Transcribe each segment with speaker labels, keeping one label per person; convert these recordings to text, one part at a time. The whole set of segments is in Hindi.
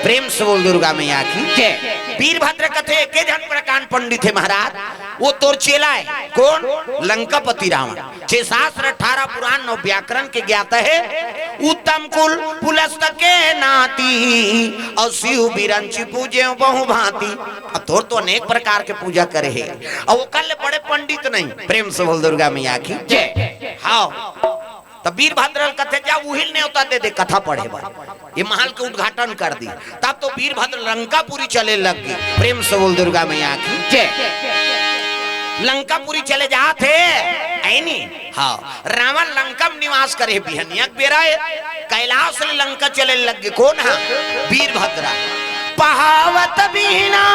Speaker 1: प्रेम से बोल दुर्गा मैया की जय। वीरभद्र कथे के जन प्रकांड पंडित है महाराज, वो तोर चेला है कौन? लंकापति रावण। 6 शास्त्र 18 पुराण 9 व्याकरण के ज्ञाता है, उत्तम कुल पुलस्त के नाती और शिव बिरंची पूजे बहु भांति। अब तोर तो अनेक प्रकार के पूजा करे है और वो कल बड़े पंडित नहीं। प्रेम से बोल दुर्गा मैया की जय। हाँ तब वीरभद्र कथे जा उहिल ने होता दे कथा पढ़े बा, ये महल के उद्घाटन कर दी। तब तो वीरभद्र लंकापुरी चले लग गई। प्रेम से बोल दुर्गा मैया की जय। लंकापुरी चले जाते ऐनी हाँ रावण लंका में निवास करे बिहनिया बेरा कैलाश ले लंका चले लग गए। कौन है? वीरभद्र। पहावत बीना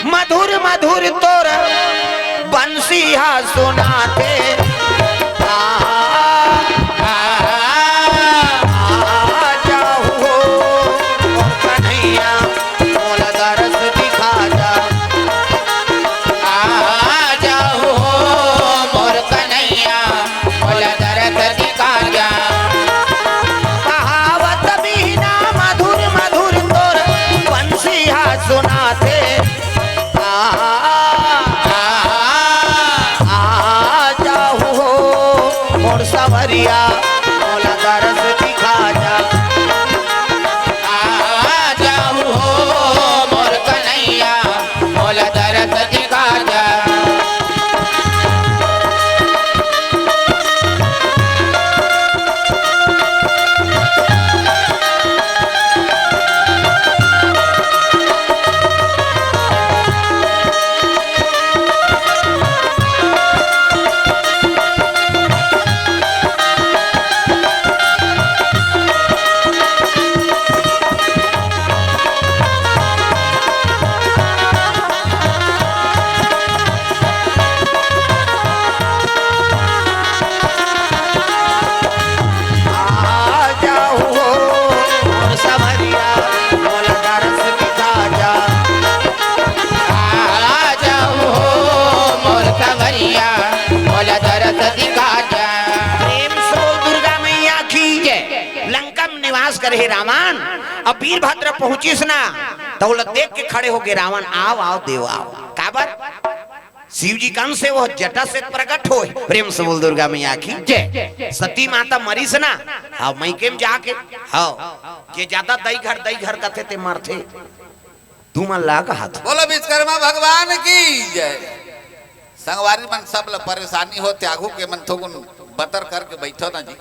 Speaker 1: मधुर मधुर तोर बंसिया सुनाते, सवरिया मोला दरस दिखा जा, आ जाऊं हो मोर कन्हैया मोला दरस दिखा जा। करे रावण अब वीरभद्र पहुंचिस ना तो देख के खड़े हो गए रावण, आओ आओ देव आओ। काबर शिव जी कंस से वो जटा से प्रकट हो। प्रेम से बोल दुर्गा मैया की जय। सती माता मरीस ना हाँ मैके में जाके हाँ के ज्यादा दई घर कथे ते मरथे तू मन लाग हाथ।
Speaker 2: बोलो विश्वकर्मा भगवान की जय। संगवारी मन सब ल परेशानी हो त्यागू के मन थोगुन बतर करके बैठो ना जी।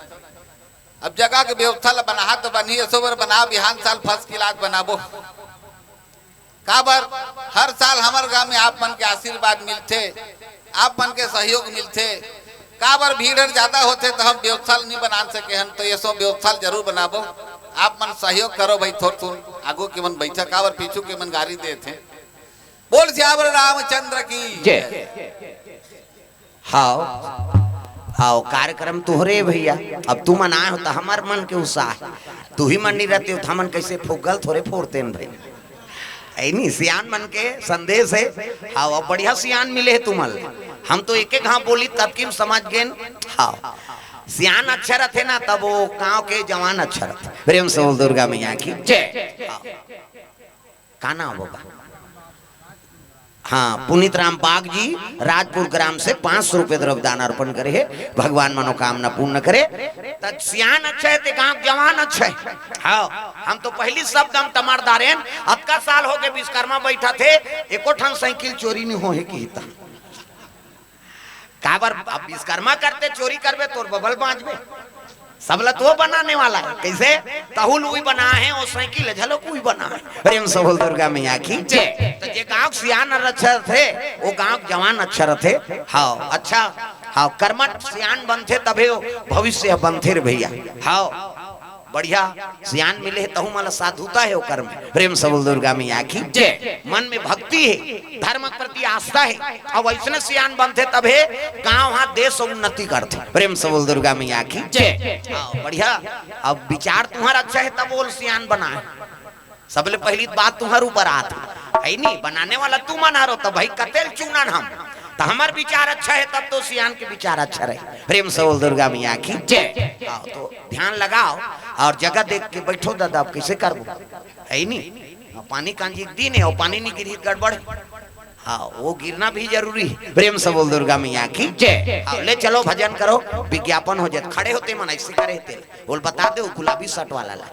Speaker 2: अब जगह के व्यवस्था ला बना तो बनी सोबर बना बिहान साल फर्स्ट क्लास बनाबो। काबर हर साल हमारे गांव में आप मन के आशीर्वाद मिलते, आप मन के सहयोग मिलते। काबर भीड़ ज्यादा होते तो हम व्यवस्था नहीं बना सके हम, तो ये सब व्यवस्था जरूर बनाबो। आप मन सहयोग करो भाई, थोड़ थोड़ आगो के मन बैठा काबर पीछू के मन गाड़ी देते। बोल श्यावर रामचंद्र की जय।
Speaker 1: हाँ आओ कार्यक्रम तुहरे भैया, अब तू मन आए हो तो हमार मन के उत्साह, तू ही मन नहीं रहते हो तो हमन कैसे फुगल थोड़े फोड़ते हैं भाई। ऐनी सियान मन के संदेश है। हाँ बढ़िया सियान मिले है तुमल, हम तो एक एक हाँ बोली तब की समझ गए। हाँ सियान अच्छा रहते ना तब वो गाँव के जवान अच्छा रहते। प्रेम से बोल दुर्गा मैया की जय। का नाम होगा? हाँ पुनीत राम बाग जी राजपुर ग्राम से 500 रुपए द्रव्यदान अर्पण करे है। भगवान मनोकामना पूर्ण करे। तब सियान अच्छा है, गांव जवान अच्छा है। हाँ हम तो पहली शब्द हम तमारदारेन अतका साल हो गए विश्वकर्मा बैठा थे, एको ठन साइकिल चोरी नहीं हो है की काबर अब विश्वकर्मा करते चोरी करबे तोर बबल बांचबे। सबला तो बनाने वाला है कैसे तहुल हुई बना है और साइकिल झलक हुई बना है। प्रेम से बोल दुर्गा मैया की जय। तो जे गांव सियान अच्छा थे वो गांव जवान अच्छा रहते। हाँ अच्छा हाँ कर्मठ सियान बनते तबे भविष्य बनते रे भैया। हाँ बढ़िया सियान मिले है तहु माला साधुता है वो कर्म। प्रेम से बोल दुर्गा मैया की जय। मन में भक्ति है, धर्म के प्रति आस्था है और वैसने सियान बनते तबे गांव वहां देश उन्नति करते। प्रेम से बोल दुर्गा मैया की जय। बढ़िया अब विचार तुम्हारा अच्छा है तब बोल सियान बना है। सबले पहली बात तुम्हारे ऊपर आती है नहीं, बनाने वाला तू मना रहो तो भाई कतेल चुनन हम तो हमार विचार अच्छा है तब तो सियान के विचार अच्छा रहे। प्रेम से बोल दुर्गा मैया की जय। आओ तो ध्यान लगाओ और जगह देख के बैठो दादा, आप कैसे कर है नहीं पानी कांजी दिन है और पानी नहीं गिरी गड़बड़। हाँ वो गिरना भी जरूरी है। प्रेम से बोल दुर्गा मैया की जय। हाँ ले चलो भजन करो, विज्ञापन हो जाए। खड़े होते मन ऐसे करे तेल बोल बता दो गुलाबी शर्ट वाला ला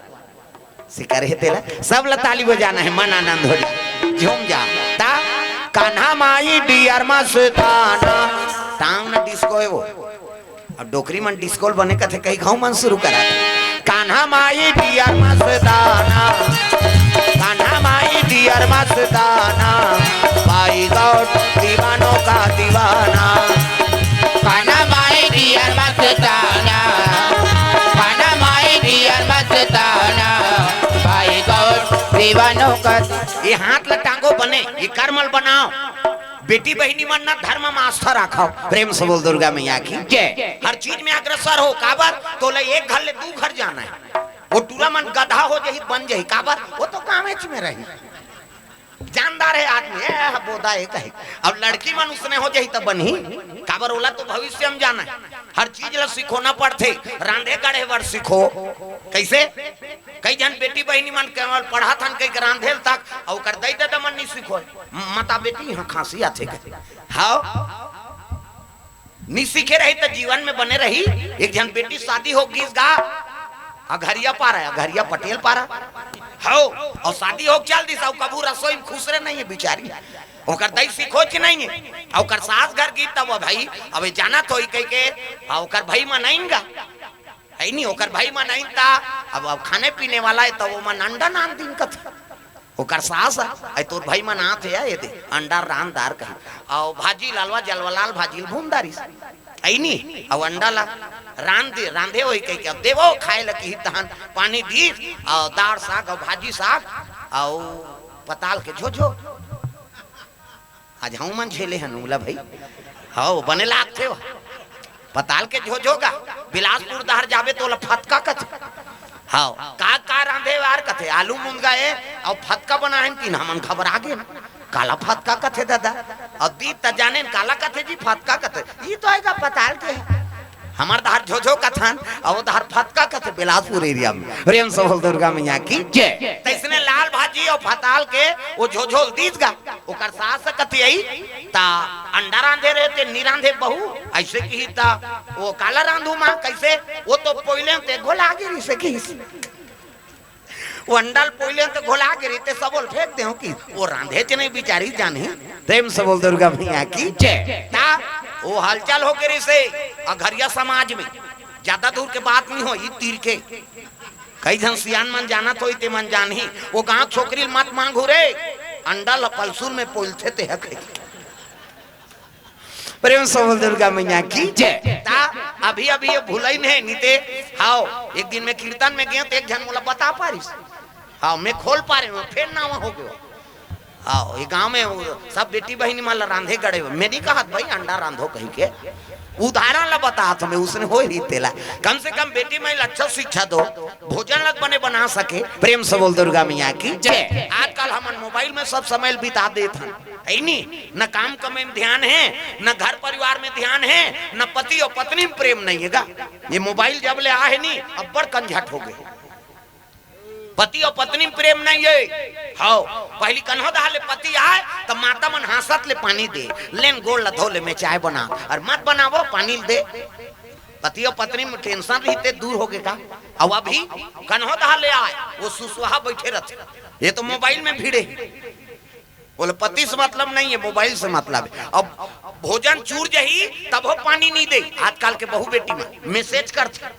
Speaker 1: सिकारे तेला सब ला ताली बजाना है, मन आनंद हो जाए, झूम जा ता कान्हा माई डियर मस्ताना टांग ना डिस्को है वो और डोकरी मन डिस्कोल बने कथे कहीं गाँव मन शुरू करा। कान्हा माई डियर मस्ताना, कान्हा माई डियर मस्ताना, भाई गौर दीवानों का दीवाना।
Speaker 3: कान्हा माई डियर मस्ताना, कान्हा माई डियर मस्ताना, भाई गौर दीवानों का।
Speaker 1: ये हाथ लटांगो बने, ये करमल बनाओ, बेटी बहनी मन ना धर्म में आस्था रखो। प्रेम से बोल दुर्गा मैया की जय। हर चीज में अग्रसर हो। काबर तो ले एक घर ले दू घर जाना है, वो टूरा मन गधा हो जही बन जही। काबर वो तो कामेच में रही, जानदार है आदमी है बोधा है कहे। अब लड़की मन उसने हो जही तब बनी। काबर ओला तो भविष्य में जाना है, हर चीज ला सिखोना पड़थे। रांधे गढ़े वर सीखो कैसे, कई जन बेटी बहनी मन केवल पढ़ा थन कई रांधेल तक और कर दई दे मन नहीं सीखो। माता बेटी यहाँ खांसी आथे हां नहीं सीखे रही तो जीवन में बने रही। एक जन बेटी शादी हो गीस गा अघरिया पारा है, अघरिया पटेल पारा हो और शादी हो चल दी सब कबू रसोई खुश रहे नहीं है बिचारी। ओकर दई सीखो कि नहीं है ओकर सास घर गीत तब भाई अब जाना तो ही कह के ओकर भाई मनाइंगा है नहीं। ओकर भाई मनाइन ता अब खाने पीने वाला है तो वो मन अंडा नाम दिन का ओकर सास है तोर भाई मन आते है ये दे अंडा रानदार कही और भाजी लालवा जलवलाल भाजी भूमदारी है नहीं और अंडा ला रांधे रांधे वही कह के अब देवो खाए लगी धान पानी दी और दाल साग और भाजी साग और पताल के झोझो आज हम मन झेले हैं नूला भाई हाँ बने लागते हो पताल के झोझोगा बिलासपुर दहर जावे तो फतका कथे हाँ का रांधे वार कथे आलू मुनगा है और फतका बनाए कि हमन खबर आगे ना काला फतका कथे दादा और दीप त जाने काला कथे जी फतका कथे ये तो आएगा पताल के हमार दहर झोझो कथन और दहर फतका कथे बिलासपुर एरिया में। प्रेम से बोल दुर्गा मैया की जय। तैसने लाल भाजी और फताल के वो झोझो दीस गा ओकर सास कथे आई ता अंडा रांधे रहते निरांधे बहू ऐसे की ता वो काला रांधू मां कैसे वो तो पहले ते घोला गिरी से की वो अंडल पहले तो घोला गिरी ते सबोल फेंक दे हो कि वो रांधे च नहीं बिचारी जाने। प्रेम से बोल दुर्गा मैया की जय। ता वो हलचल हो गिरी से अघरिया समाज में ज्यादा दूर के बात नहीं हो ये तीर के कई जन सियान मन जाना तो इते मन जान ही वो गांव छोकरी मत मांगू रे अंडा लपलसुर में पोलथे ते हक। प्रेम से बोल दुर्गा मैया की जय। ता अभी अभी ये भूलई नहीं नीते हाओ एक दिन में कीर्तन में गए तो एक जन बोला बता पारिस हाँ मैं खोल पा रहे हूँ फिर ना हो गया हाँ ये गांव में सब बेटी बहनी मान रांधे गड़े हुए मैं नहीं कहा भाई अंडा रांधो कहीं के उदाहरण ला बता तुम्हें उसने हो ही तेला कम से कम बेटी में अच्छा शिक्षा दो भोजन लग बने बना सके। प्रेम से बोल दुर्गा मैया की जय। आजकल हम मोबाइल में सब समय बिता देते है नहीं न काम कमे में ध्यान है न घर परिवार में ध्यान है न पति और पत्नी में प्रेम नहीं है। ये मोबाइल जब ले आए नहीं अब बड़ कंझट हो गए पति और पत्नी में प्रेम नहीं है। हाँ पहली कन्हो दाले पति आए तो माता मन हासत ले पानी दे लेन गोल ला धो ले में चाय बना और मत बनावो पानी दे। पति और पत्नी में टेंशन रहते दूर हो गए अब अभी कन्हो दाले आए वो सुसुहा बैठे रहते ये तो मोबाइल में भिड़े बोले पति से मतलब नहीं है मोबाइल से मतलब है। अब भोजन चूर जही तब हो पानी नहीं दे आजकल के बहू बेटी में मैसेज करते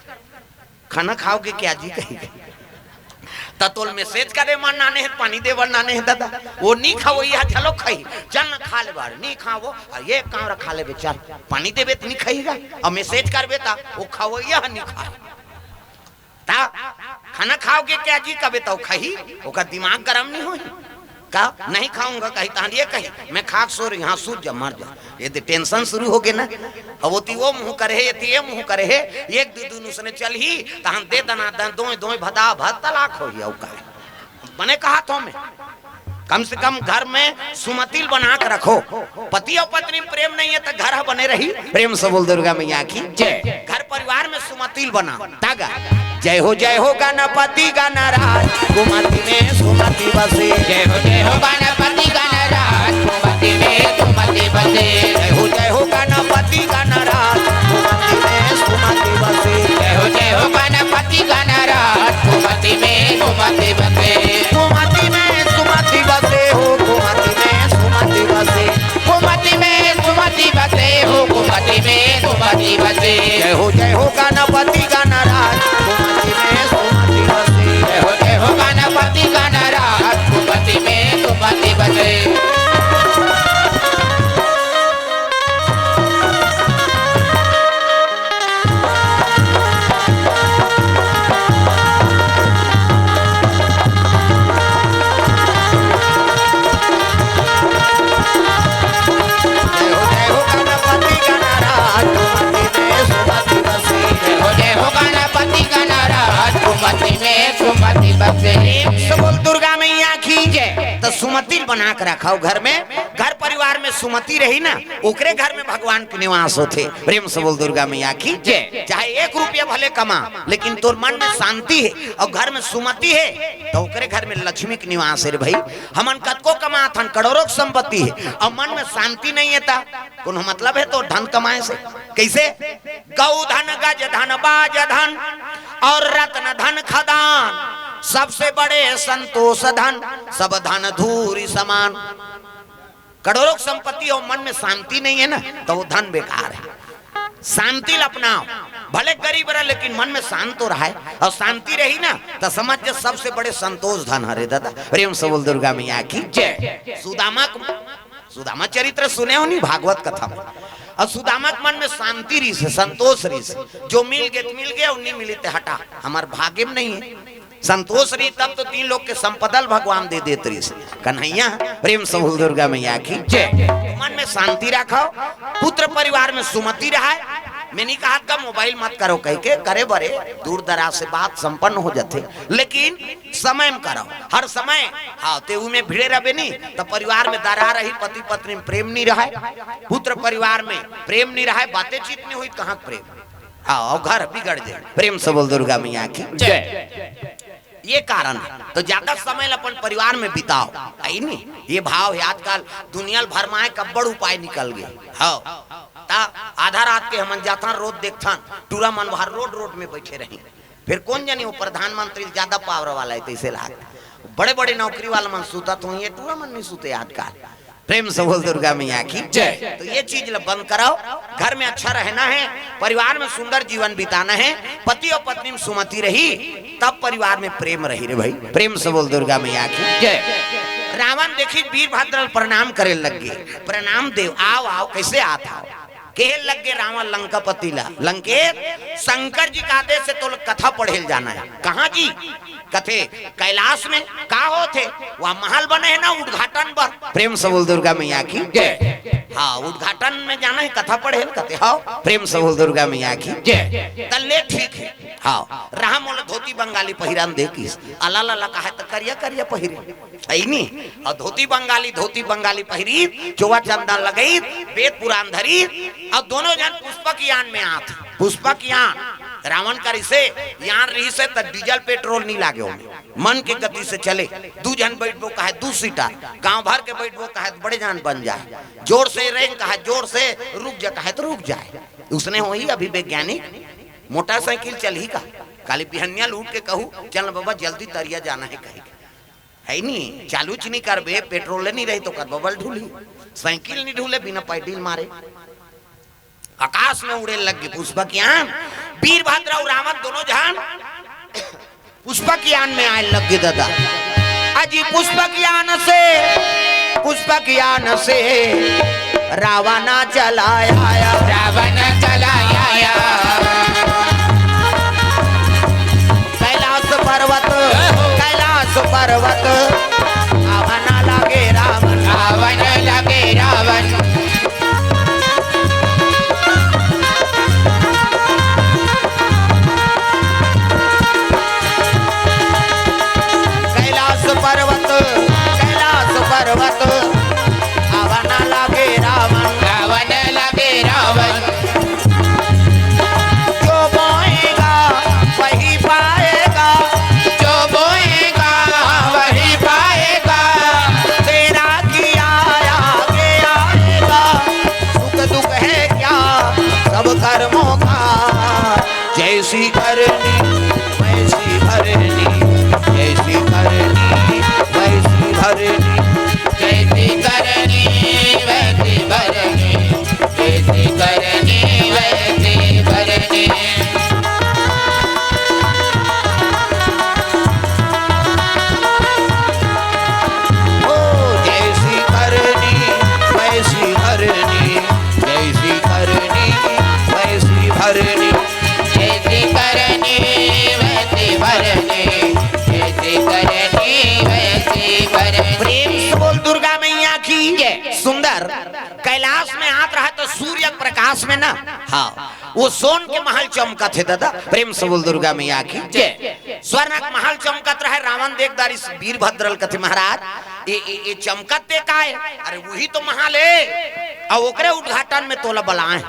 Speaker 1: खाना खाओगे क्या जी कहेंगे ततोल मैसेज करे मन नाने है पानी दे वर नाने है दादा वो नहीं खाओ यह चलो खाई चल न खा ले बार नहीं खाओ ये काम रखा ले बेचार पानी देवे तो नहीं खाईगा और मैसेज करबे ता वो खाओ यह नहीं खाए ता खाना खाओगे क्या जी कबे तो खाई ओका दिमाग गरम नहीं होई का नहीं खाऊंगा कहीं तानिए कहीं मैं खाक सो रही यहाँ सूझ जा मर जा ये तो टेंशन शुरू हो गए ना अब वो मुंह करे है ये मुंह करे है एक दून उसने चल ही तो हम दे दना दो दो भदा भद तलाक हो गया का बने कहा तो मैं कम से कम घर में सुमतिल बना के रखो। पति और पत्नी में प्रेम नहीं है तो घर बने रही। प्रेम से बोल दुर्गा मैया की जय। घर परिवार में सुमतिल बना तागा। जय हो गणपति गणराज कुमति में सुमति बसे।
Speaker 3: जय हो गणपति गणराज कुमति में सुमति बसे।
Speaker 1: जय हो गणपति गणराज कुमति में सुमति बसे।
Speaker 3: जय हो गणपति गणराज कुमति में सुमति बसे।
Speaker 1: कुमति में सुमति बसे हो कुमति में सुमति बसे।
Speaker 3: कुमति में सुमति बसे हो कुमति में सुमति बसे।
Speaker 1: जय हो गणपति गणराज कुमति में सुमति बसे।
Speaker 3: जय हो गणपति गणराज कुमति में सुमति बसे।
Speaker 1: बोल दुर्गा मैया की जय। तो सुमति बना के रखाओ घर में। घर परिवार में सुमति रही ना, ओकरे घर में भगवान के निवास होते। प्रेम से बोल दुर्गा मैया की जय। चाहे 1 रुपया भले कमा, लेकिन तोर मन में शांति है और घर में सुमति है तो ओकरे घर में लक्ष्मी के निवास है। भाई हमन कतको कमात हन, करोड़ों संपत्ति है और मन में शांति नहीं है ता कोनो मतलब है तो धन कमाए से। कैसे? गौ धन गज धन बाज धन और रत्न धन खदान, सबसे बड़े संतोष धन, सब धन धूरी समान। करोड़ों संपत्ति और मन में शांति नहीं है ना तो वो धन बेकार है। शांति अपनाओ, भले गरीब रहे लेकिन मन में शांत तो रहा है और शांति रही ना तो समझ जे सबसे बड़े संतोष धन हरे दादा। प्रेम से बोल दुर्गा मैया की जय। सुदामा चरित्र सुने हो नहीं भागवत कथा में। और सुदामा के मन में शांति रही से, संतोष रही से। जो मिल गया और नहीं मिली तो हटा, हमारे भाग्य में नहीं है। संतोष रही तब तो 3 लोग के संपदल भगवान दे देते रही से। कन्हैया प्रेम से बोल दुर्गा मैया की जय। मन में शांति रखो, पुत्र परिवार में सुमति रहा है। मैंने कहा का मोबाइल मत करो कह के, करे बरे दूर दराज से बात संपन्न हो जाते, लेकिन समय में करो हर समय। हाँ ते में भिड़े रहे नहीं तो परिवार में दरार रही, पति पत्नी में प्रेम नहीं रहा, पुत्र परिवार में प्रेम नहीं रहा, बातें चीत नहीं हुई, कहाँ प्रेम। हाँ घर बिगड़ जाए। प्रेम से बोल दुर्गा मैया की जय। ये कारण है तो ज्यादा समय अपन परिवार में बिताओ। आई नहीं ये भाव है आजकल दुनिया भर में कब्बड़ उपाय निकल गए। हाँ ता आधा रात के हमन जाता रोज देखथन टूरा मन बाहर रोड में बैठे रही। फिर कौन जानी वो प्रधानमंत्री ज्यादा पावर वाला है तैसे लाग, बड़े बड़े नौकरी वाला मन सूता तो ये टूरा मन नहीं सूते आजकल। प्रेम से बोल दुर्गा मैया की जय। तो ये चीज बंद कराओ। घर में अच्छा रहना है, परिवार में सुंदर जीवन बिताना है, पति और पत्नी में सुमति रही तब परिवार में प्रेम रही रे भाई। प्रेम से बोल दुर्गा मैया की जय। रावण देखी वीरभद्र प्रणाम करे लग गए। प्रणाम देव आओ आओ कैसे आता कहे लग गए रावण लंकापति ला। लंकेत शंकर जी का आदेश से तो कथा पढ़े जाना है। कहाँ जी? कथे कैलाश में का होते वहाँ महल बने है ना उद्घाटन पर। प्रेम से बोल दुर्गा मैया की जय। हाँ उद्घाटन में जाना है कथा पढ़े कथे। हाँ प्रेम से बोल दुर्गा मैया की जय। तल्ले ठीक है। हाँ राम बोले धोती बंगाली पहिरान देखी अला ला कहा तो करिया करिया पहिरी आई नहीं। और धोती बंगाली पहिरी, चोवा चंदन लगई, वेद पुराण धरी और दोनों जन पुष्पक यान में आते। पुष्पक यान रावण कर से यान रही से तो डीजल पेट्रोल नहीं लागे मन के गति से चले। 2 जन बैठबो कहे 2 सीटा, गांव भर के बैठबो कहे बड़े जान बन जाए, जोर से रेंग कहे जोर से, रुक जा कहे तो रुक जाए। उसने हो ही अभी वैज्ञानिक मोटरसाइकिल चल ही का काली बिहनिया लूट के कहू चल बाबा जल्दी तरिया जाना है कहे है नहीं। चालू नहीं करबे पेट्रोल नहीं रही तो कर बबल ढूली, साइकिल नहीं ढूले बिना पैडल मारे। आकाश में उड़े लग गए पुष्पक यान। वीरभद्र और रावण दोनों जहान पुष्पक यान में आए लग गए दादा। अजी पुष्पक यान से रावण चलाया कैलाश पर्वत आवन लगे रावण। कैलाश इतिहास में ना, हाँ वो सोन के महल चमका थे दादा, प्रेम से बोल दुर्गा मैया की जय। स्वर्ण के महल चमकत रहे, रावण देखदारी वीरभद्र कथे महाराज ये चमकत ते का है, अरे वही तो महल है और ओकरे उद्घाटन में तोला बलाए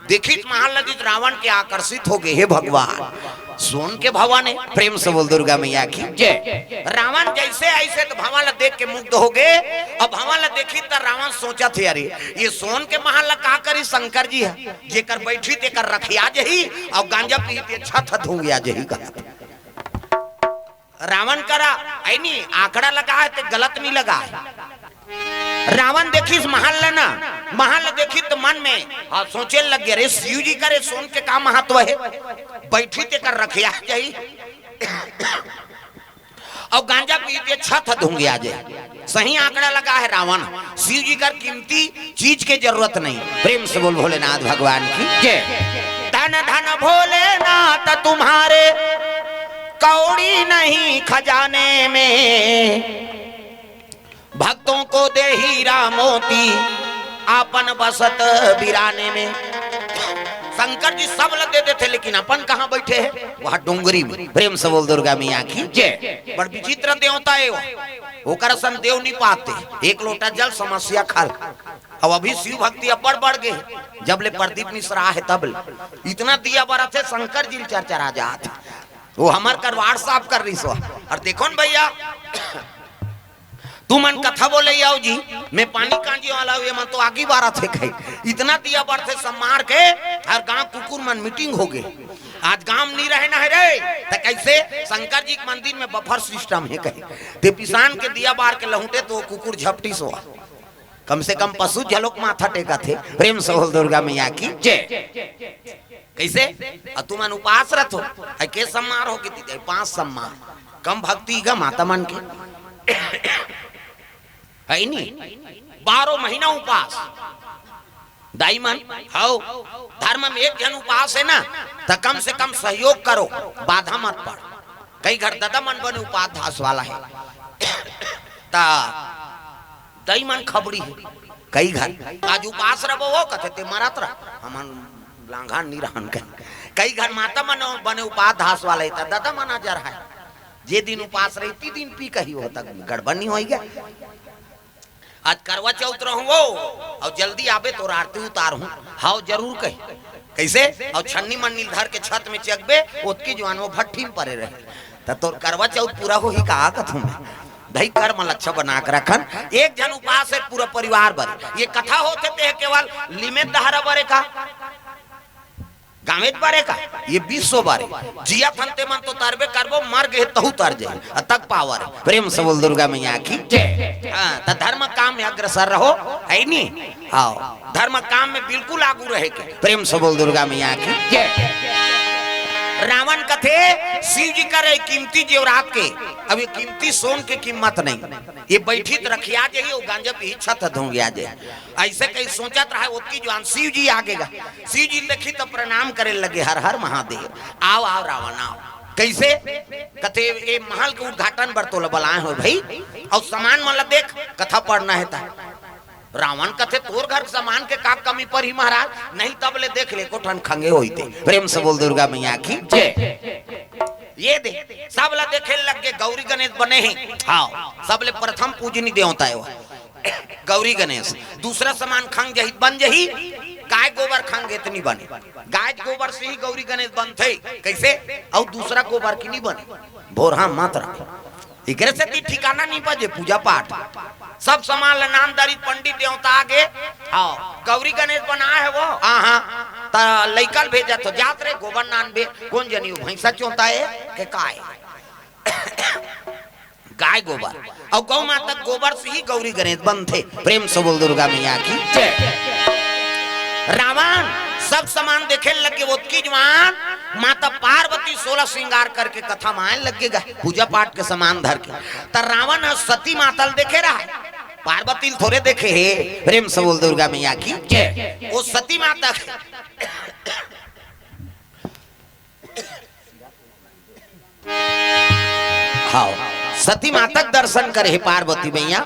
Speaker 1: देखी महल नदी रावण के आकर्षित हो गए। हे भगवान सोन के भवन है, प्रेम से बोल दुर्गा मैया की जय। रावण जैसे ऐसे तो भवन देख के मुग्ध हो गए, और भवन देखी तो रावण सोचा थे अरे ये सोन के महल का करी शंकर जी है जेकर बैठी तेकर रखिया जही और गांजा पी के छत धूंगिया जही का रावण करा ऐनी आंकड़ा लगा है तो गलत नहीं लगा है। रावण देखी इस महल ना, महल देखी तो मन में हाँ सोचे लग गया रे शिव जी करे सोन के का महत्व है, बैठी ते कर रखिया जाई और गांजा पी के छत धूंगिया जाए। सही आंकड़ा लगा है रावण, शिव जी का कीमती चीज की जरूरत नहीं। प्रेम से बोल भोलेनाथ भगवान की जय। धन धन भोलेनाथ तुम्हारे कौड़ी नहीं खजाने में, भक्तों को दे हीरा मोती आपन बसत बिराने में। शंकर जी सब दे देते लेकिन अपन कहाँ बैठे हैं, वहां डोंगरी में। प्रेम से बोल दुर्गा मैया की जय। बड़ विचित्र देवता है वो कर सन देव नहीं पाते, एक लोटा जल समस्या खाल। अब अभी शिव भक्ति अब्बड़ बढ़ गए, जब ले प्रदीप मिश्रा है तब ले इतना दिया बरा थे शंकर जी चर्चा जात वो हमार करवाड़ साफ कर रही सो। और देखो न भैया तू मन कथा बोले आओ जी मैं पानी कांजी वाला हुए मन तो आगे बारा थे कहीं इतना दिया बार थे सब मार के हर गांव कुकुर मन मीटिंग हो गए। आज गांव नहीं रहे ना है रे तो कैसे शंकर जी के मंदिर में बफर सिस्टम है कहीं ते पिसान के दिया बार के लहुटे तो कुकुर झपटी सो कम से कम पशु झलोक माथा टेका थे। प्रेम से बोल दुर्गा मैया की जय। कैसे तू मन उपास रथ हो के सम्मार हो कि 5 सम्मार कम भक्ति का माता मन के है नहीं 12 महीना उपास दाई मन हाउ धर्म में एक जन उपास है ना तो कम से कम सहयोग करो, बाधा मत पड़। कई घर दादा मन बने उपाध्यास वाला है ता दाई मन खबड़ी है कई घर आज उपास रहो वो कहते ते मरत रह हमन लांघान नहीं रहन कई घर माता मन बने उपाध्यास वाला है दादा मना जा रहा है जे दिन उपास रही दिन पी कही होता गड़बड़ नहीं होएगा। आज करवा चौथ रहूं वो और जल्दी आवे तो आरती उतार हूं हाउ जरूर कही कैसे और छन्नी मन्नी धर के छत में चकबे ओतकी जवान वो भट्ठी में परे रहे तो करवा चौथ पूरा हो ही कहा कथू में भाई कर्म लक्ष्य बना कर रखन। एक जन उपास है पूरा परिवार बरे ये कथा होते थे केवल लिमिट दहारा बरे का गावेत बारे का ये 200 बारे जिया थनते मन तो तारबे करबो मर गए तहु तर जाए तक पावर। प्रेम से बोल दुर्गा मैया की जय। हां त धर्म काम में अग्रसर रहो है नी आओ धर्म काम में बिल्कुल आगू रहे के। प्रेम से बोल दुर्गा मैया की जय। रावण कथे शिव जी करे कीमती जेवरात के अब ये कीमती सोन के कीमत नहीं ये बैठी रखिया जाइए वो गांजा पे छत धोंगिया जाए ऐसे कहीं सोचत रहा उसकी जवान शिव जी आगेगा। शिव जी देखी तो प्रणाम करे लगे हर हर महादेव आओ आओ रावण आओ कैसे कथे ये महल के उद्घाटन बरतोल बलाए हो भाई और सामान मतलब देख कथा पढ़ना है था रावण कथे तोर घर सामान के का कमी पर ही महाराज नहीं तब ले देख ले कोठन खंगे होते। प्रेम से बोल दुर्गा मैया की जय। ये दे सब ला देखे लग के गौरी गणेश बने हैं हाँ सब ले प्रथम पूजनी देवता है वो गौरी गणेश। दूसरा सामान खंग जही बन जही गाय गोबर खंग इतनी बने गाय गोबर से ही गौरी गणेश बनते कैसे और दूसरा गोबर की नहीं बने भोरहा मत रख इकरे से ठिकाना नहीं बजे पूजा पाठ सब सामान नामदारी पंडित देवता आगे हाँ गौरी गणेश बना है वो हाँ लइकल भेजा तो जात रे गोबर नान बे कौन जनी भैंसा चोता है के काय गाय गोबर और गौ माता गोबर से ही गौरी गणेश बनते। प्रेम से बोल दुर्गा मैया की जय। रावण सब सामान देखे लगे वो की जवान माता पार्वती 16 श्रृंगार करके कथा मायन लगेगा पूजा पाठ के सामान धर के तर रावण सती मातल देखे रहा पार्वती थोड़े देखे है। प्रेम से बोल दुर्गा मैया की जय। वो सती माता हाँ सती माता दर्शन करे पार्वती मैया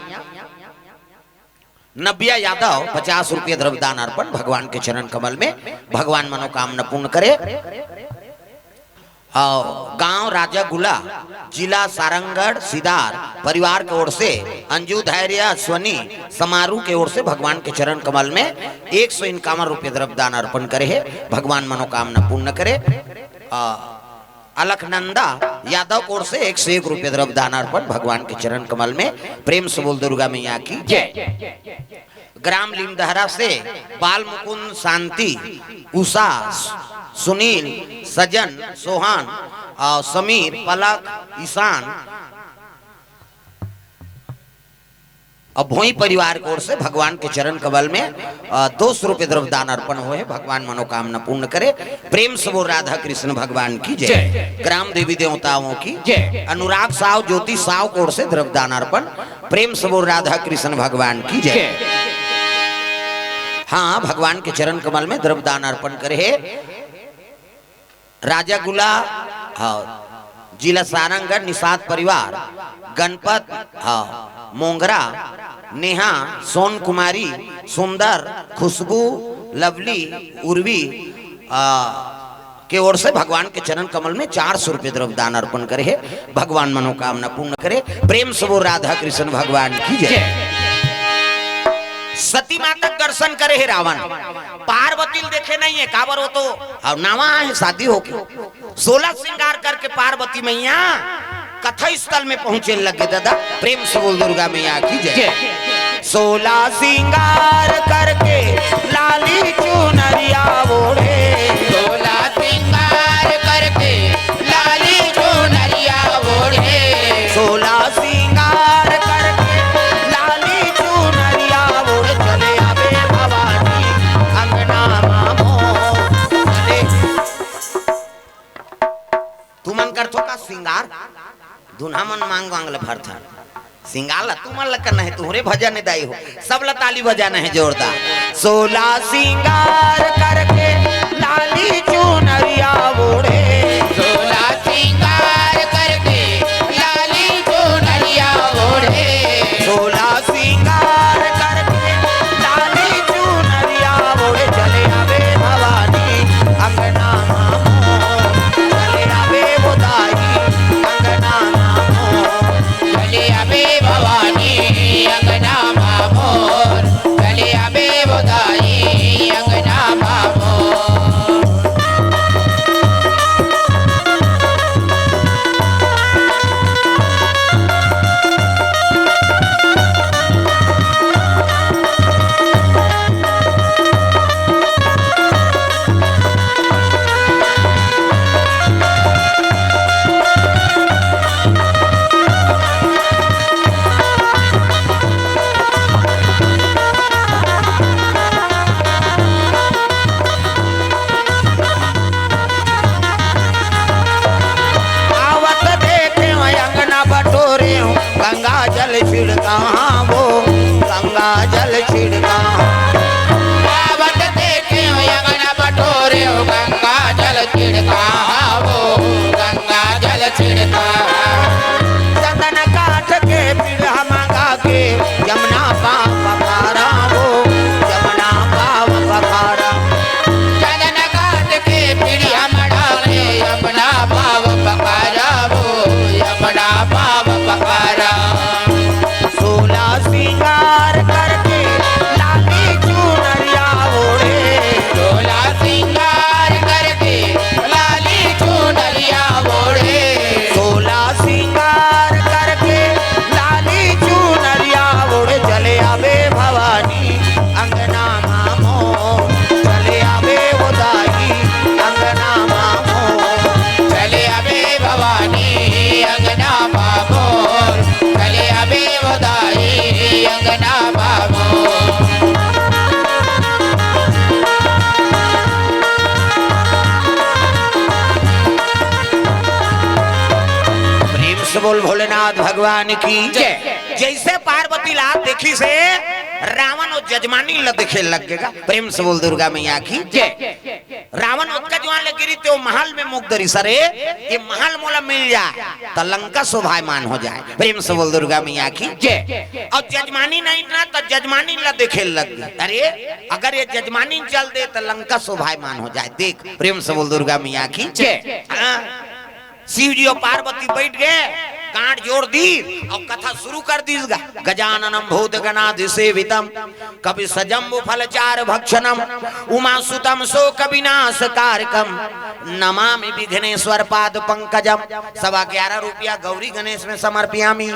Speaker 1: नव्या यादव 50 रुपये द्रव्यदान अर्पण भगवान के चरण कमल में, भगवान मनोकामना पूर्ण करे। गांव राजा गुला, जिला सारंगढ़, सिदार परिवार की ओर से अंजू धैर्य अश्वनी समारोह की ओर से भगवान के चरण कमल में 151 रुपये द्रव्यदान अर्पण करे है, भगवान मनोकामना पूर्ण करे। अलखनंदा यादव की ओर से 101 रुपये द्रव्यदान अर्पण भगवान के चरण कमल में, प्रेम से बोल दुर्गा मैया की जय। ग्राम लीमदहरा से बाल मुकुंद, शांति, उषा, सुनील, सजन, सोहान, समीर, पलक, ईशान और भोई परिवार की ओर से भगवान के चरण कमल में 200 रुपये द्रव्यदान अर्पण हुए, भगवान मनोकामना पूर्ण करे। प्रेम से वो राधा कृष्ण भगवान की जय। ग्राम देवी देवताओं की जय। अनुराग साव, ज्योति साव की ओर से द्रव्यदान अर्पण, प्रेम से वो राधा कृष्ण भगवान की जय। हाँ, भगवान के चरण कमल में द्रव्यदान अर्पण करे राजा गुला, जिला सारंगढ़ निषाद परिवार, गणपत, मोंगरा, नेहा, सोन कुमारी, सुंदर, खुशबू, लवली, उर्वी के ओर से भगवान के चरण कमल में 400 रुपये द्रव्यदान अर्पण करे, भगवान मनोकामना पूर्ण करे। प्रेम से वो राधा कृष्ण भगवान की जय। सती माता दर्शन करे है रावण, पार्वती देखे नहीं है, काबर वो तो अब नावा है शादी होके 16 श्रृंगार करके पार्वती मैया कथा स्थल में पहुंचे लगे। दादा प्रेम से बोल दुर्गा मैया की जय। 16 श्रृंगार करके लाली चुनरिया ओढ़े,
Speaker 3: 16 श्रृंगार करके लाली चुनरिया ओढ़े,
Speaker 1: 16 श्रृंगार करके लाली चुनरिया ओढ़े, चले आवे भवानी अंगना मामो चले। तू मन कर तो का श्रृंगार दुना मन मांग वांग ल भर था सिंगार ला तू मन लकर नहीं, तुहरे भजन दाई हो, सब ला ताली बजाना है जोरदार। 16 श्रृंगार करके लाली चुनरिया ओढ़े,
Speaker 3: 16 श्रृंगार करके लाली चुनरिया ओढ़े,
Speaker 1: 16 श्रृंगार करके लाली चुनरिया ओढ़े, चले आवे भवानी अंगना मामो, चले आवे बुदाई अंगना मामो,
Speaker 3: चले आवे भवानी अंगना मामोर, चले आवे बधाई अंगना मामोर।
Speaker 1: गंगा जल छिड़का वो गंगा जल छिड़का,
Speaker 3: आवत देखे अंगना बटोरे गंगा जल छिड़का वो गंगा जल छिड़का,
Speaker 1: चंदन काठ के पीढ़ा मंगा के यमुना पाव पखारा वो यमुना पाव पखारा,
Speaker 3: चंदन काट के पीढ़िया मड़ा के यमुना पाव पखारा वो यमुना पाव पखारा।
Speaker 1: 16 श्रृंगार करके लाली चुनरिया ओढ़े,
Speaker 3: 16 श्रृंगार करके लाली चुनरिया ओढ़े,
Speaker 1: 16 श्रृंगार करके लाली चुनरिया ओढ़े, चले आवे भवानी अंगना मामो, चले आवे उदाई अंगना मामो,
Speaker 3: चले आवे भवानी अंगना मामोर, चले आवे बधाई अंगना मामोर।
Speaker 1: प्रेम से बोल भोलेनाथ भगवान की जय। जैसे पार्वती लाल देखी से रावण और जजमानी ल देखे लगेगा, प्रेम से बोल दुर्गा मैया की जय। रावण उसका जो जहाँ ले गिरी ते वो महल में मुकदरी सरे ये महल मोला मिल जाए तो लंका शोभायमान हो जाए। प्रेम से बोल दुर्गा मैया की जय। और जजमानी नहीं ना तो जजमानी ला देखे लग गई। अरे अगर ये जजमानी चल दे तो लंका शोभायमान हो जाए। देख प्रेम से बोल दुर्गा मैया की जय। शिव जी और पार्वती बैठ गए, गांठ जोड़ दी और कथा शुरू कर दी। गजाननम भूत गणाधिसेवितम कवि सजम्बु फलचार भक्षणम उमासुतम शोक विनाश कारकम नमामि विघ्नेश्वर पाद पंकजम। 11.25 रुपया गौरी गणेश में समर्पयामि।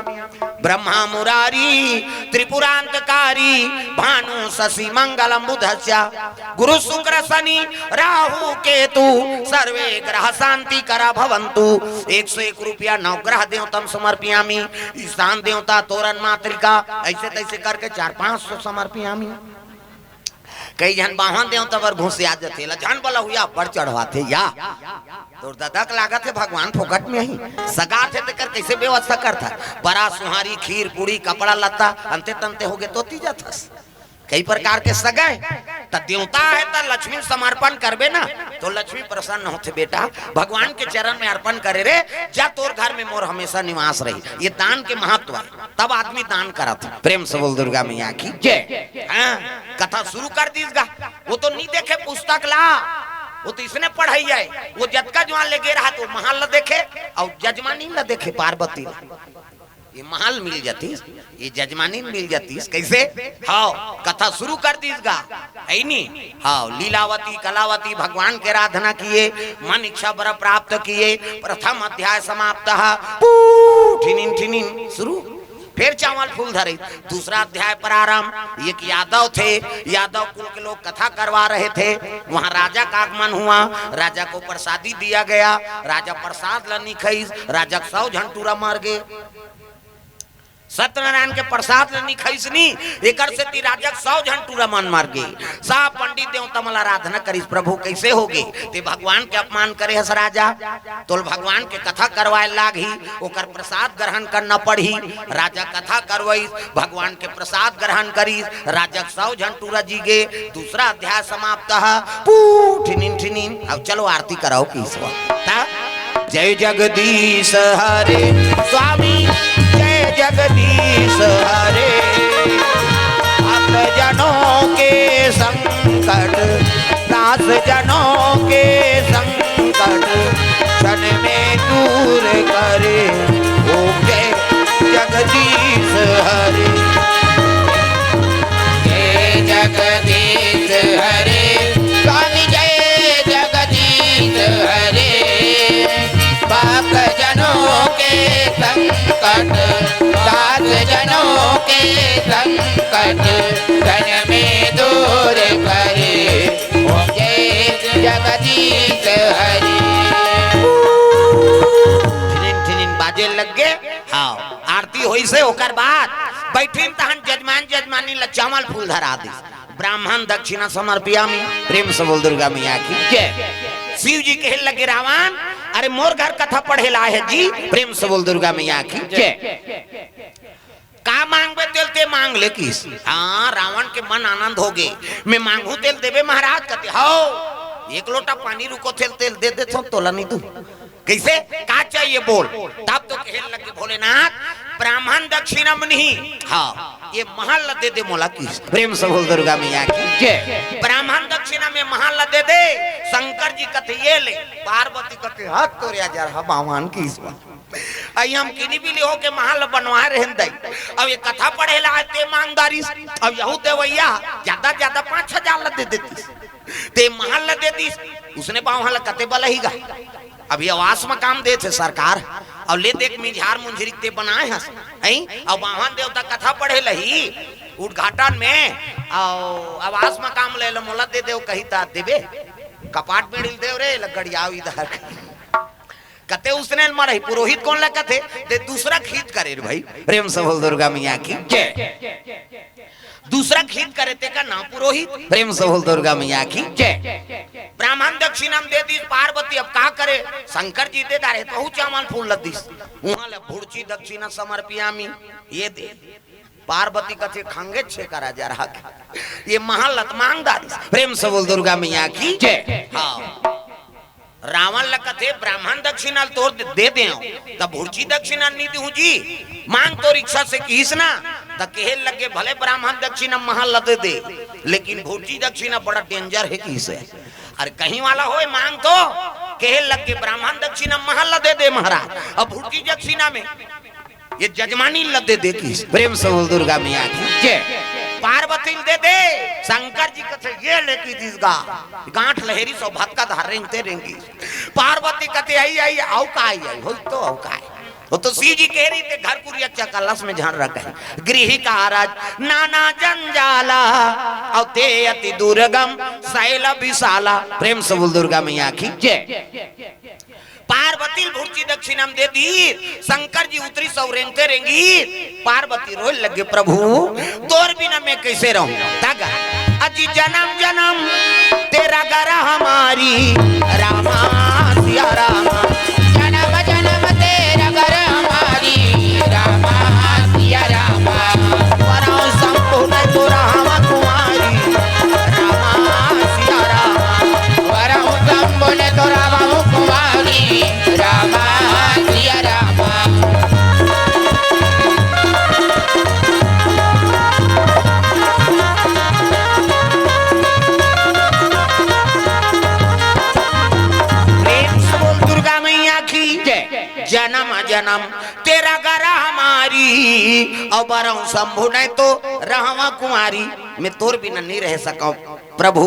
Speaker 1: ब्रह्मा मुरारी त्रिपुरांतकारी भानु शशि मंगलम बुधस्य गुरु शुक्र शनि राहु केतु सर्वे ग्रह शांति करा भवन्तु। 101 रुपया नवग्रह देवतम समर्पयामि। ईशान देवता तोरण मातृका ऐसे तैसे करके 400-500 समर्पयामि। कई जन बाहन देवता पर घुसिया जाते जन बोला हुआ पर चढ़वाते या तो ददक लागत है भगवान फोकट में ही सगा थे तो कर कैसे व्यवस्था करता। बड़ा सुहारी खीर पूरी कपड़ा लता अंते तंते हो गए तो तीजा था कई प्रकार के सगाए तो देवता है तो लक्ष्मी समर्पण करबे ना तो लक्ष्मी प्रसन्न होते। बेटा भगवान के चरण में अर्पण करे रे जा तोर घर में मोर हमेशा निवास रही। ये दान के महत्व है तब आदमी दान करा था। प्रेम से बोल दुर्गा मैया की जय। कथा शुरू कर दीजिएगा। वो तो नहीं देखे पुस्तक ला वो तो इसने पढ़ाई जाए। वो जतका जवान लेके रहा तो महल ला देखे और जजमानी ला देखे पार्वती ये महल मिल जाती ये जजमानी मिल जाती कैसे। हाँ कथा शुरू कर दीजिएगा है नी। हाँ लीलावती कलावती भगवान के आराधना किए मन इच्छा वर प्राप्त किए। प्रथम अध्याय समाप्त ठिनिन ठिनिन शुरू फिर चावल फूल धरे। दूसरा अध्याय प्रारंभ। एक यादव थे यादव कुल के लोग कथा करवा रहे थे। वहाँ राजा का आगमन हुआ। राजा को प्रसादी दिया गया। राजा प्रसाद लनी खाई राजा 100 झंटूरा मार गए। सत्यनारायण के प्रसाद लेनी खैसनी एक से ती राजा 100 झंटूरा मन मार गए। सब पंडित देवता मला आराधना करी प्रभु कैसे होगे ते भगवान के अपमान करे हस राजा तो भगवान के कथा करवाए लागी ओकर प्रसाद ग्रहण करना पड़ी। राजा कथा करवाई भगवान के प्रसाद ग्रहण करी राजा 100 झंटूरा जी गे। दूसरा अध्याय समाप्त ठिनिन ठिनिन। अब चलो आरती कराओ की जय जगदीश हरे स्वामी जय जगदीश हरे। भक्त जनों के संकट दास जनों के संकट क्षण में दूर करे ओम जय जगदीश हरे।
Speaker 3: जय जगदीश हरे स्वामी जय जगदीश हरे। भक्त जनों के संकट दास जनों के संकट क्षण में दूर करे ओम जय जगदीश हरे।
Speaker 1: ठिनिन बाजे लग गए। हाँ आरती होई से होकर बाद बैठीन तहन जजमान जजमानी ला चावल फूल धरा दी। ब्राह्मण दक्षिणा समर्पयामि। प्रेम से बोल दुर्गा मैया की जय। शिव जी कहे लगे रावण अरे मोर घर कथा पढ़े ला है जी। प्रेम से बोल दुर्गा मैया की जय। का मांगबे तेल ते मांग ले किस। हाँ रावण के मन आनंद हो गए। मैं मांगू तेल देवे महाराज कहते हो 1 लोटा पानी रुको तेल दे दे तोला नहीं तू कैसे का चाहिए बोल। तब तो कहने लगे भोलेनाथ ब्राह्मण दक्षिणा में नहीं। हाँ ये महल दे दे मोला की। प्रेम से बोल दुर्गा मैया की जय। ब्राह्मण दक्षिणा में महल दे दे। शंकर जी कथे ये ले पार्वती कथे हाथ तो जा रहा भगवान की आई हम किनी बिली हो के महल बनवा रहे दई। अब ये कथा पढ़े ला ते मांगदारी अब यहू देवैया ज्यादा 5,000 दे देती ते महल दे दी। उसने पावल कते बलहीगा अभी आवास में काम दे थे सरकार और ले देख मिझार मुंझरी ते बनाए हैं और वाहन देवता कथा पढ़े लही उद्घाटन में और आवास में काम ले लो मोला दे दे कही ता देवे कपाट में देव रे लगड़ियाव इधर कते उसने मरे पुरोहित कौन लगा थे ते दूसरा खींच करे भाई। प्रेम से बोल दुर्गा मैया की जय। दूसरा खींच करे ते का नाम पुरोहित। प्रेम से बोल दुर्गा मैया की जय। ब्राह्मण दक्षिणा दे दी पार्वती अब का करे शंकर जी दे दारे तो चावल फूल लग दी वहां ले भुड़ची दक्षिणा समर्पयामि ये दे। पार्वती कथे खंगे छे करा जा रहा ये महल मांगदारी। प्रेम से बोल दुर्गा मैया की जय। हाँ रावण लकथे ब्राह्मण दक्षिणा तोड़ दे दे तब भुर्ची दक्षिणा नहीं दूं जी मांग तो रिक्शा से कीस ना त कहे लगे भले ब्राह्मण दक्षिणा महल दे दे लेकिन भुर्ची दक्षिणा बड़ा डेंजर है किस है अरे कहीं वाला होए मांग तो कहे लगे ब्राह्मण दक्षिणा महल दे दे महाराज अब भुर्ची दक्षिणा में ये जजमानी लदे दे किस प्रेम से बोल दुर्गा मैया की जय पार्वती दे दे शंकर जी कथे ये लेकी दिसगा गांठ लहरी सो भक्का धार रेंगते रेंगी पार्वती कथे आई आई आओ का आई आई हो तो आओ का वो तो शिव जी कह रही थे घर कुरिया कलश में झाड़ रखा है गृह का राज नाना जंजाला और ते अति दुर्गम शैल विशाला प्रेम से बोल दुर्गा मैया की जय पार्वती भुर्ची दक्षिणा दे दी शंकर जी उतरी सौ रेंगते रेंगी पार्वती रोए लगे प्रभु तोर बिना मैं कैसे रहूं तगा अजी जन्म जन्म तेरा गरा हमारी रामा सिया रामा
Speaker 3: जन्म जन्म तेरा घर हमारी रामा सिया रामा
Speaker 1: वरां संपूर्ण तो रामा कुमारी रामा सिया रामा
Speaker 3: वरहु संबुल तो रामा कुमारी रामा सिया रामा
Speaker 1: जन्म जन्म तेरा गरा हमारी और बरहु शंभु नहीं तो रहवा कुमारी मैं तोर बिना नहीं रह सका प्रभु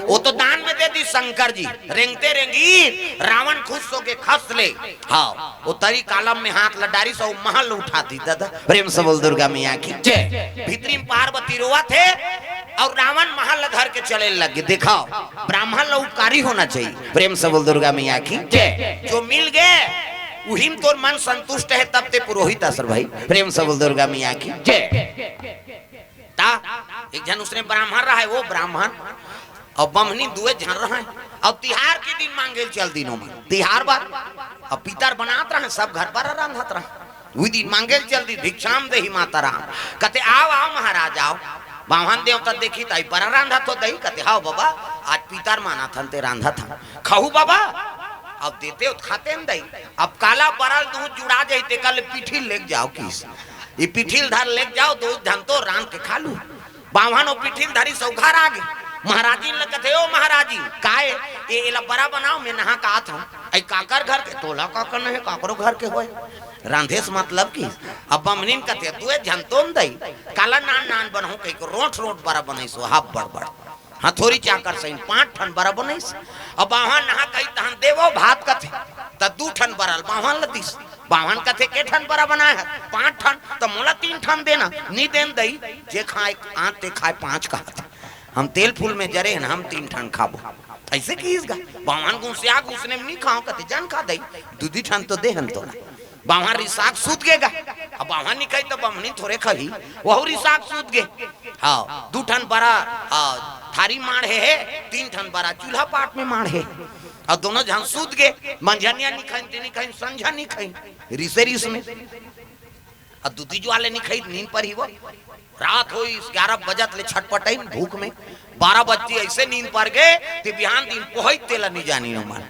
Speaker 1: वो तो दान में दे दी शंकर जी रेंगते रेंगी रावण खुश हो के खस ले हाँ वो तरी कालम में हाथ लडारी सो महल उठाती दादा प्रेम से बोल दुर्गा मैया की जय भीतरी पार्वती रोआ थे और रावण महल घर के चले लगे दिखाओ ब्राह्मण उपकारी होना चाहिए प्रेम से बोल दुर्गा मैया की जय जो मिल गए वही तोर मन संतुष्ट है तब ते पुरोहित असर भाई प्रेम से बोल दुर्गा मैया की जय ता एक जन उसने ब्राह्मण रहा है वो ब्राह्मण और बमनी दुए झन रहा है और तिहार के दिन मांगे चल दिनों में तिहार बार और पितर बनात रहे सब घर पर रांधत रहे वही दिन मांगे चल दी भिक्षाम दे ही माता राम कहते आओ आओ महाराज आओ बावन देवता देखी ताई पर रांधा तो दही कहते हाओ बाबा आज पितर माना था ते रांधा था खाऊ बाबा अब देते हो खाते न दही अब काला बरल दूध जुड़ा जाते कल पीठी लेक जाओ किस ये पिठिल धर ले जाओ दूध धन तो रान के खा लू बावन और पिठिल धरी सौघार आ गए महाराजी ने कहते ओ महाराजी काए ये एला बड़ा बनाओ मैं नहा का आता हूं आई काकर घर के तोला काकर नहीं काकरो घर के होए रांधेस मतलब की अब बमनीन कहते तू झंतोन दई काला नान नान बनहु कई को रोट रोट बड़ा बनैसो हाफ बड़ बड़ हथोरी चाकर सही 5 ठन बड़ा बनैस अब बाहन नहा कई तहन देवो भात कथे त 2 ठन बरल बाहन लतीस बाहन कथे के ठन बड़ा बनाए है 5 ठन तो मोला 3 ठन देना नी देन दई जे खाए आंत ते खाए 5 का हम तेल फूल में जरे न हम 3 ठन खाबो ऐसे कीसगा बाहन गुसिया गुसने में नहीं खाओ कथे जान खा दई दूधी ठन तो देहन तो बाहन रिसाक सूत गेगा अब बाहन नहीं खाई तो बमनी थोड़े खही वहु रिसाक सूत गे हाँ 2 ठन बड़ा थारी मार है 3 ठन बड़ा चूल्हा पाट में मार है और दोनों जहां सूत गए मंझनिया नहीं खाई संझा नहीं खाई रिसे रिस में और दूधी ज्वाले नहीं खाई नींद पर ही वो रात हो 11 बजत ले छटपटाई भूख में 12 बजे ऐसे नींद पर गए ते बिहान दिन पोहई तेला नहीं जानी न मार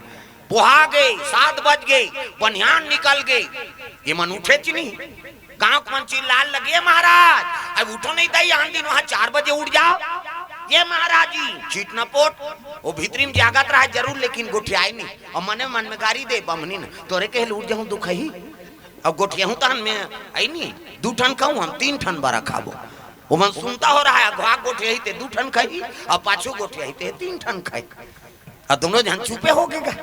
Speaker 1: पोहा गए 7 बज गए बनियान निकल गए ये मन उठे ची नहीं गांव मन चिल्लाल लगे महाराज अब उठो नहीं था यहाँ दिन वहां 4 बजे उठ जाओ ये महाराज जी चीट न पोट वो भीतरी में जागत रहा जरूर लेकिन गोठियाई नहीं और मने मन में गाड़ी दे बमनी न तोरे के उठ जाऊं दुख ही और गोठियाहूं तहन में आई नहीं 2 ठन खाऊं हम 3 ठन बड़ा खाबो वो मन सुनता हो रहा है अगवा गोठियाई ते 2 ठन खाई और पाछू गोठियाई ते 3 ठन खाई और दोनों जन चुपे हो गएगा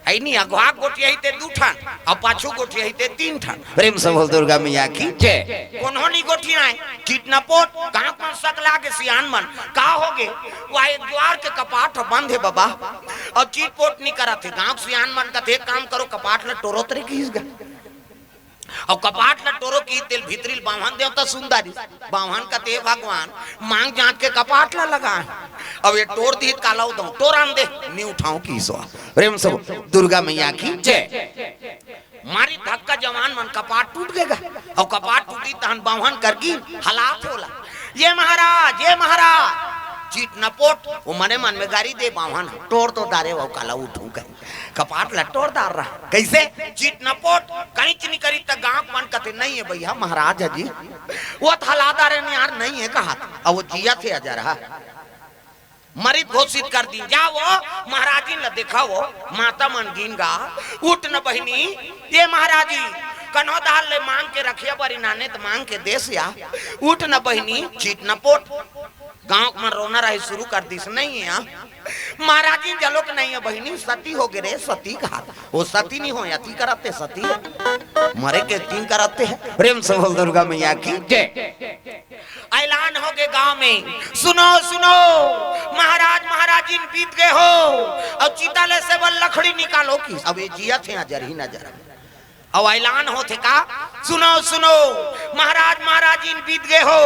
Speaker 1: आई नहीं अगवा गोठियाई ते 2 ठन और पाछू गोठियाई ते 3 ठन प्रेम से बोल दुर्गा मैया की जय कोन्होनी गोठियाई चीटनापोट गांव में सकला के सियान मन का होगे वह एक द्वार के कपाट बंद है बाबा और चीटपोट नहीं करा थे गांव सियान मन का थे काम करो कपाट ल टोरो तरे कीस गा और कपाट ल टोरो की तेल भीतरी बावन देवता सुंदरी बावन का ते भगवान मांग जांच के कपाट ला लगा अब ये टोर दी कालाऊ दो टोरान दे नी उठाऊं की सो प्रेम से दुर्गा मैया की जय मारी धक्का जवान मन कपाट टूट गएगा और कपाट टूटी तहन बावन करगी हालात होला ये महाराज चीट न पोट वो मने मन में गाड़ी दे बावन तोड़ तो दारे वो काला उठू कहीं कपाट लटोर दार रहा कैसे चीट न पोट कहीं चनी करी तक गांव मन कते नहीं है भैया महाराज जी वो थलादारे ने यार नहीं है कहा अब वो जिया थे अजर रहा मरित घोषित कर दी जाओ महाराजी ने देखा वो माता मन गिनगा उठ न बहनी ये महाराजी कन्हो दाल ले मांग के रखिया बरी नाने तो मांग के देश या उठ न बहनी चीट न पोट गांव में रोना रही शुरू कर दी नहीं है महाराजी जलोक नहीं है बहनी सती हो गए रे सती कहा वो सती नहीं हो अति कराते सती मरे के तीन कराते हैं प्रेम से बोल दुर्गा मैया की ऐलान हो गए गांव में सुनो सुनो महाराज महाराजी बीत गए हो और चिताले से बल लकड़ी निकालो की अब ये जिया थे नजर ही नजर अब ऐलान होते का सुनो सुनो महाराज महाराजी बीत गए हो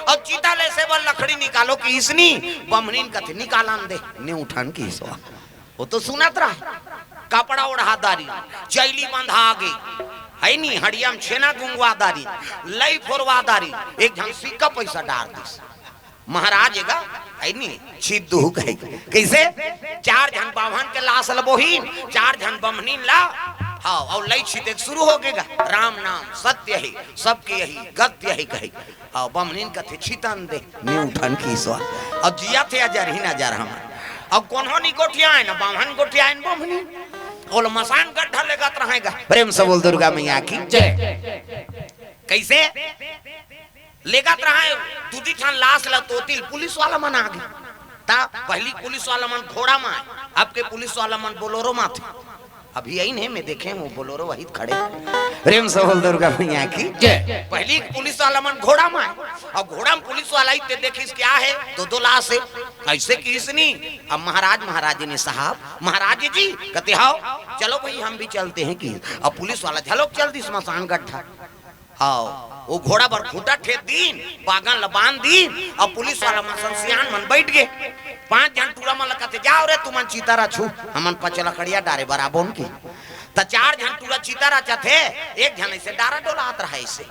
Speaker 1: और चिताले से बल लकड़ी निकालो की इसनी बमनीन कथे निकालन दे ने उठान की इसवा वो तो सुनत रहा कपड़ा ओढ़ा दारी चैली बंधा आगे है नी हड़ियम छेना गुंगवा दारी लई फोरवा दारी एक जन सिक्का पैसा डाल दिस महाराज एगा है नी छिप दू कहे कैसे चार जन बाभन के लाश लबोहीन चार जन बमनीन ला हाँ और लई छिते शुरू हो गएगा राम नाम सत्य है सबके यही गत्य है कहे हाँ बमनीन कथे छितन दे ने उठन की सवा और जिया थे अजर ही नजर हम अब कौन हो नी गोठिया है ना बाभन गोठिया है बमनीन और मसान गड्ढा लेगत रहेगा प्रेम से बोल दुर्गा मैया की जय कैसे लेगत रहे दूधी ठान लाश ला तोतिल पुलिस वाला मन आ गया ता पहली पुलिस वाला मन घोड़ा में आपके पुलिस वाला मन बोलोरो में थे अभी यही नहीं मैं देखे वो बोलोरो वही खड़े प्रेम से बोल दुर्गा मैया की जय पहली पुलिस वाला मन घोड़ा में और घोड़ा में पुलिस वाला ही देखिस क्या है दो लाश है ऐसे किसनी अब महाराज महाराजी ने साहब महाराज जी कहते हाओ चलो भाई हम भी चलते हैं कि अब पुलिस वाला झलोक चल दी स्मशान गड्ढा आओ वो घोड़ा पर खूटा ठेक दीन बागन लबान दीन और पुलिस वाला मन सियान मन बैठ गए पांच जन टूरा मन कहते जाओ रे तुमन चीतारा छू हमन पचला खड़िया डारे बराबर की त चार जन टूरा चीतारा थे एक जन ऐसे डारा डोलात रहा ऐसे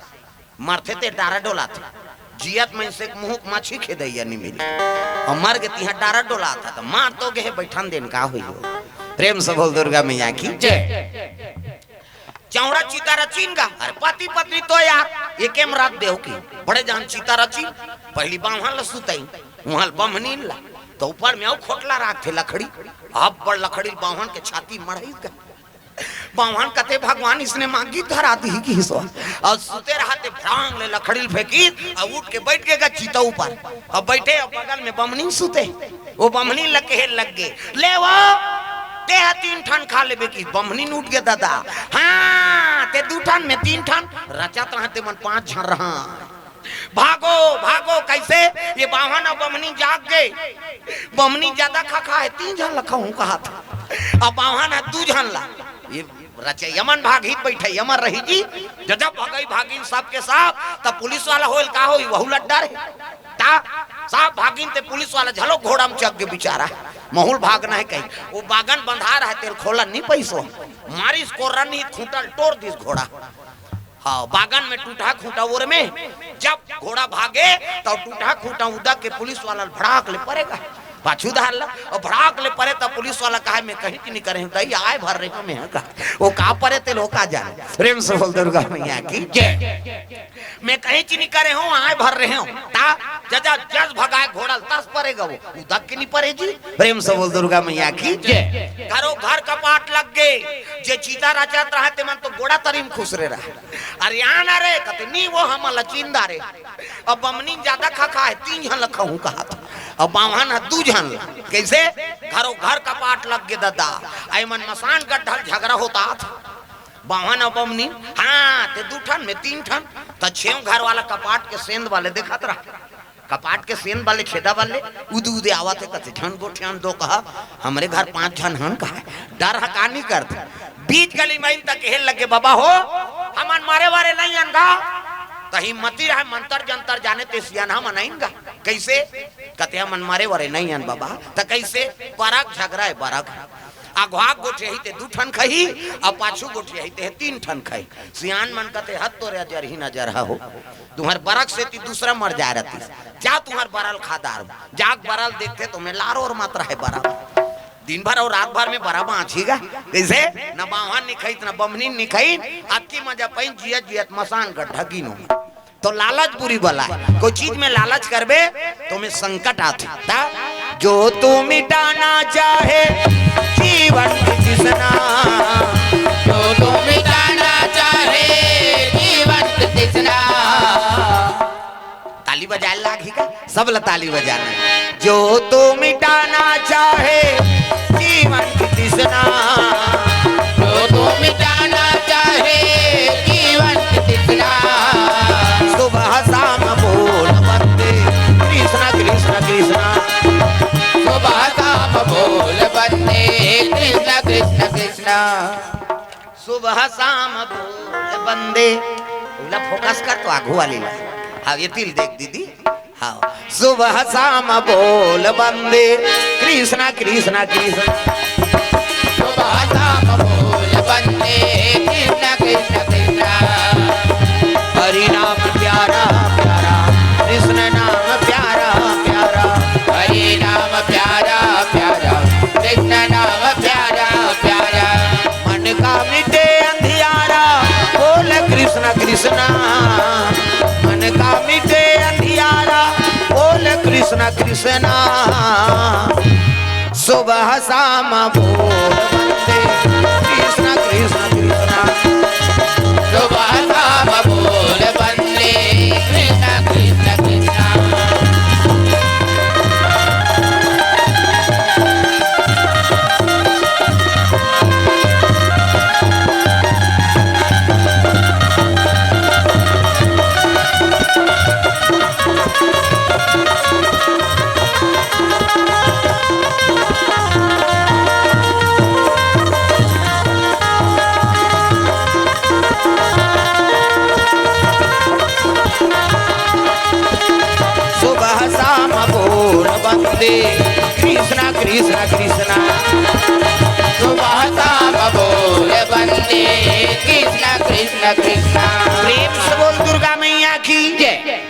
Speaker 1: मरते थे डारा डोलात जियत में से मुंह माछी खेदैया नहीं मिली और मर गए तिहा डारा डोला था तो मार तो गए बैठन देन का हुई हो प्रेम से बोल दुर्गा मैया की जय चौड़ा चितारा चीन का अरे पति पत्नी तो यार एक रात देव की बड़े जान चितारा चीन पहली बावहां ल सुतई वहां बमनीन ला तो ऊपर में खोटला राख थे लकड़ी अब बड़ लकड़ी बावहां के छाती मढ़ई का बावहां कते भगवान इसने मांगी धरा दी की हिस्सा और सुते रहते भांग ले लकड़ी फेंकी और उठ के बैठ गएगा चीता ऊपर अब बैठे और बगल में बमनीन सुते वो बमनीन लगे लग गए ले वो ते तीन ठन खा लेबे की बमनीन उठ गया दादा हाँ ते दू ठन में तीन ठन रचात रहते मन पांच झन रहा भागो भागो कैसे ये बावन और बमनी जाग गए बमनी ज्यादा खा है तीन झन लखा हूँ कहा था अब बावन है दू झन ला ये रचे यमन भाग ही बैठे यमन रही जी जब भगई भागिन सबके साथ तब पुलिस वाला होल का होई वहु लड्डा रे ता साहब भागिन ते पुलिस वाला झलो घोड़ा में चक के बेचारा महूल भागना है कहीं वो बागन बंधा रहा तेल खोला नहीं पैसो मारी इसको रनी खूंटल तोड़ दी घोड़ा हाँ बागन में टूटा खूंटा ओर में जब घोड़ा भागे तो टूटा खूंटा उदा के पुलिस वाला भड़ाक ले पड़ेगा पाछू धार ला और भड़ाक ले पड़े तब पुलिस वाला कहा मैं कहीं की नहीं करे दही आए भर रहे हो मैं का वो का पड़े ते लोका जाए प्रेम से बोल दुर्गा मैया की जय मैं कहीं की नहीं करे हूँ आए भर रहे हो ता जजा जज भगाए घोड़ा तस पड़ेगा वो उदक की नहीं पड़े जी प्रेम से बोल दुर्गा मैया की जय घरों घर कपाट लग गए जे चीता राजात रहते मन तो गोड़ा तरीम खुश रे रहा अरियाना रे कहते नहीं वो हम लचींदा रे अब बमनी ज्यादा खा है तीन झन लखा हूँ कहा था अब बावन है दू झन कैसे घरों घर कपाट लग गए दादा आई मन मसान गड्ढल झगड़ा होता था बावन और बमनी हाँ ते दू ठन में तीन ठन तो छेव घर वाला कपाट के सेंध वाले देखत रहा कपाट के सेंध वाले छेदा वाले उदू उदे आवा थे कथे झन गोठियान दो कहा हमारे घर पांच झन हन कहा डर हका नहीं करते बीच गली में तक हेल लगे बाबा हो हमन मारे वारे नहीं अनगा तो हिम्मती रहे मंतर जंतर जाने ते सियाना मनाइंगा कैसे कहते हमन मारे वारे नहीं अन बाबा तो कैसे बराक झगड़ा है बराक आघवा गोठे ते 2 ठन खही और पाछू गोठे ते 3 ठन खही सियान मन कते हद तो रे जर ही नजर हो तुम्हार बरक से ती दूसरा मर जा रहती जा तुम्हार बरल खादार जाग बरल देखते तुम्हें लारो और मात्रा है बरा दिन भर और रात भर में बरा बाँचीगा कैसे न बावन निखई न बमनी निखई आपकी मजा पैन जियत जियत मसान का ढगी नो तो लालच बुरी बला है कोई चीज में लालच करबे तुम्हें संकट आता जो तू मिटाना चाहे जीवन की तृष्णा
Speaker 3: जो तू मिटाना चाहे जीवन की तृष्णा
Speaker 1: ताली बजा लागी का सब ताली बजाना जो तू मिटाना चाहे जीवन की तृष्णा
Speaker 3: जो तू मिटाना चाहे जीवन की तृष्णा
Speaker 1: सुबह शाम बोल बंदे कृष्णा कृष्णा कृष्णा
Speaker 3: सुबह शाम बोल बंदे कृष्ण कृष्ण कृष्ण
Speaker 1: सुबह शाम बोल बंदे बोला फोकस कर तो आगू वाली ला हाँ ये तिल देख दीदी हाँ सुबह शाम बोल बंदे कृष्णा कृष्णा कृष्णा
Speaker 3: सुबह शाम बोल बंदे कृष्ण कृष्ण कृष्ण
Speaker 1: हरि नाम प्यारा प्यारा कृष्ण नाम प्यारा प्यारा
Speaker 3: हरि नाम प्यारा प्यारा कृष्ण नाम प्यारा प्यारा
Speaker 1: मन का मिटे अंधियारा बोल कृष्ण कृष्णा मन का मिटे अंधियारा बोल कृष्ण कृष्णा सुबह शाम बोल बंदे कृष्ण कृष्ण कृष्णा
Speaker 3: सुबह शाम बोल बंदे कृष्ण कृष्ण कृष्ण
Speaker 1: सुबह शाम बोल बंदे कृष्णा कृष्णा कृष्णा
Speaker 3: सुबह शाम बोल बंदे कृष्ण कृष्ण कृष्ण
Speaker 1: प्रेम से बोल दुर्गा मैया की जय।